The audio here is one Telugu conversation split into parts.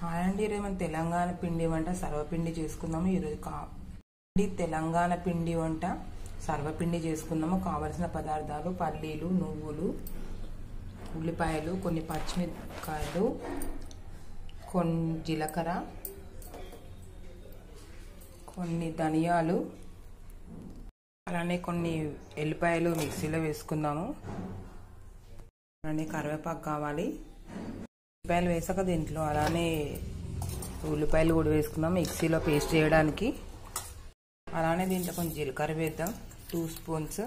హాయ్ అండి, ఈరోజు మనం తెలంగాణ పిండి వంట సర్వపిండి చేసుకుందాము. ఈరోజు తెలంగాణ పిండి వంట సర్వపిండి చేసుకుందాము. కావలసిన పదార్థాలు పల్లీలు, నువ్వులు, ఉల్లిపాయలు, కొన్ని పచ్చిమిరపకాయలు, కొన్ని జీలకర్ర, కొన్ని ధనియాలు, అలానే కొన్ని ఎల్లిపాయలు మిక్సీలో వేసుకుందాము. అలానే కరివేపాకు కావాలి. ఉల్లిపాయలు వేసాక దీంట్లో అలానే ఉల్లిపాయలు కూడా వేసుకుందాం మిక్సీలో పేస్ట్ చేయడానికి. అలానే దీంట్లో కొంచెం జీలకర్ర వేద్దాం, 2 స్పూన్స్.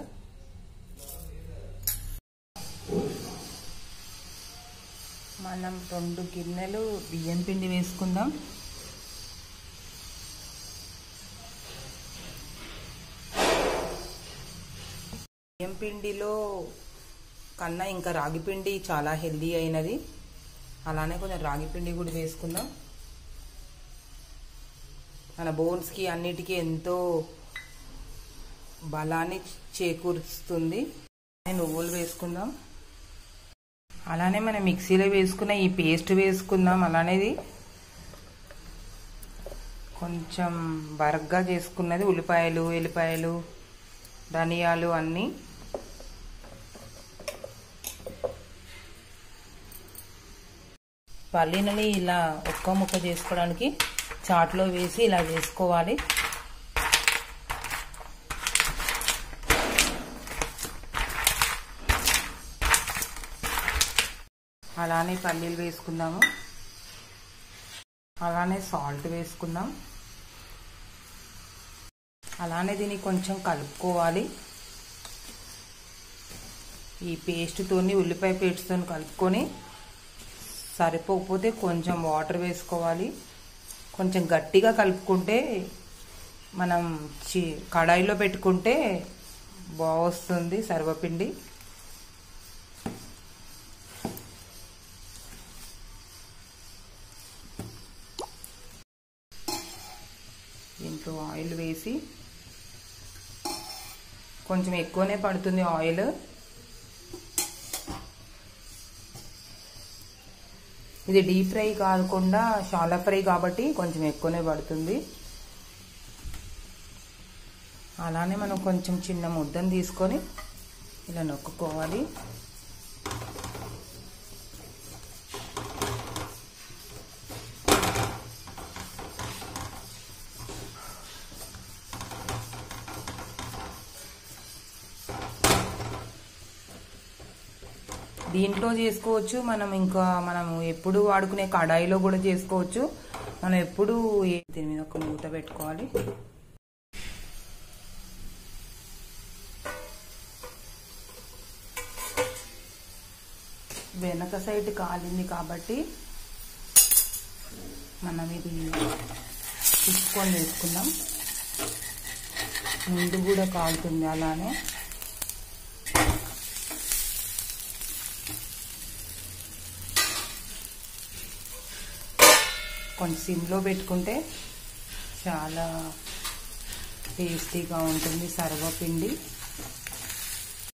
మనం 2 గిన్నెలు బియ్యం పిండి వేసుకుందాం. బియ్యం పిండిలో కన్నా ఇంకా రాగి పిండి చాలా హెల్దీ అయినది. అలానే కొంచెం రాగి పిండి కూడా వేసుకుందాం. మన బోన్స్కి అన్నిటికీ ఎంతో బలాన్ని చేకూరుస్తుంది. నువ్వులు వేసుకుందాం. అలానే మనం మిక్సీలో వేసుకున్న ఈ పేస్ట్ వేసుకుందాం. అలానేది కొంచెం బరగ్గా చేసుకున్నది ఉల్లిపాయలు, ఎల్లిపాయలు, ధనియాలు అన్నీ. పల్లీలని ఇలా ఒక్క ముక్క చేసుకోవడానికి చాట్లో వేసి ఇలా చేసుకోవాలి. అలానే పల్లీలు వేసుకుందాము. అలానే సాల్ట్ వేసుకుందాం. అలానే దీన్ని కొంచెం కలుపుకోవాలి. ఈ పేస్ట్తోని, ఉల్లిపాయ పేస్ట్తో కలుపుకొని సరిపోకపోతే కొంచెం వాటర్ వేసుకోవాలి. కొంచెం గట్టిగా కలుపుకుంటే మనం కడాయిలో పెట్టుకుంటే బాగొస్తుంది సర్వపిండి. దీంట్లో ఆయిల్ వేసి, కొంచెం ఎక్కువనే పడుతుంది ఆయిల్. ఇది డీప్ ఫ్రై కాకుండా షాలో ఫ్రై కాబట్టి కొంచెం ఎక్కువనే పడుతుంది. అలానే మనం కొంచెం చిన్న ముద్దను తీసుకొని ఇలా నొక్కుకోవాలి. దీంట్లో చేసుకోవచ్చు, మనం ఎప్పుడు వాడుకునే కడాయిలో కూడా చేసుకోవచ్చు. మనం ఎప్పుడు దీని మీద ఒక మూత పెట్టుకోవాలి. వెనక సైడ్ కాలింది కాబట్టి మనం ఇది తీసుకొని వేసుకుందాం. ముందు కూడా కాలుతుంది. అలానే కొంచెం సిమ్లో పెట్టుకుంటే చాలా టేస్టీగా ఉంటుంది సర్వపిండి.